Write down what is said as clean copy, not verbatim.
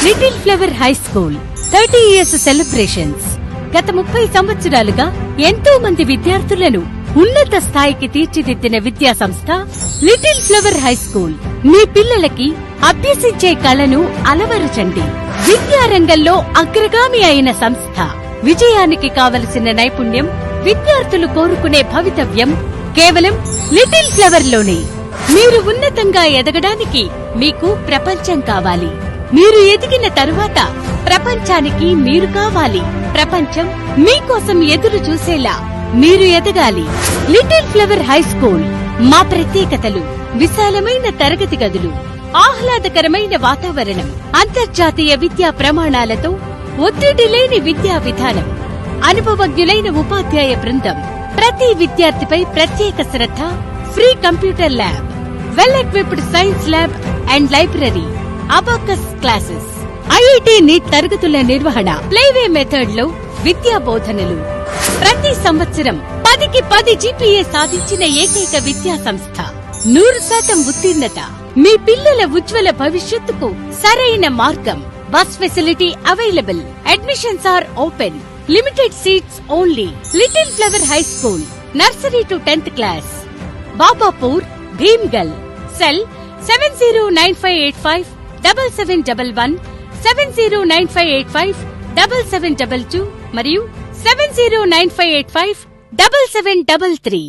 Little flower high school 30 years celebrations. గత 30 సంవత్సరాలుగా ఎంతో మంది విద్యార్థులను ఉన్నత స్థాయికి తీర్చిదిద్దిన విద్యా సంస్థ లిటిల్ ఫ్లవర్ హై స్కూల్. మీ పిల్లలకి అభ్యసించే కళను అలవరచండి. విద్యారంగంలో అగ్రగామి అయిన సంస్థ. విజయానికి కావలసిన నైపుణ్యం, విద్యార్థులు కోరుకునే భవితవ్యం కేవలం లిటిల్ ఫ్లవర్ లోనే. మీరు ఉన్నతంగా ఎదగడానికి మీకు ప్రపంచం కావాలి. మీరు ఎదిగిన తరువాత ప్రపంచానికి మీరు కావాలి. ప్రపంచం మీకోసం ఎదురు చూసేలా మీరు ఎదగాలి. లిటిల్ ఫ్లవర్ హై స్కూల్ మా ప్రత్యేకతలు: విశాలమైన తరగతి గదులు, ఆహ్లాదకరమైన వాతావరణం, అంతర్జాతీయ విద్యా ప్రమాణాలతో ఒత్తిడి లేని విద్యా విధానం, అనుభవజ్ఞులైన ఉపాధ్యాయ బృందం, ప్రతి విద్యార్థిపై ప్రత్యేక శ్రద్ధ, free computer lab, well equipped science lab and library, abacus classes, IIT NEET తరగతుల నిర్వహణ, ప్లేవే మెథడ్ లో విద్యా బోధనలు. ప్రతి సంవత్సరం 10కి 10 GPA సాధించిన ఏకైక విద్యా సంస్థ. 100% ఉత్తీర్ణత మీ పిల్లల ఉజ్వల భవిష్యత్తుకు సరైన మార్గం. Bus facility available. Admissions are open. Limited seats only. Little flower high school, nursery to 10th class, Babapur, Bhimgal. Cell 7095857711, 7095857722 మరియు 7095857733.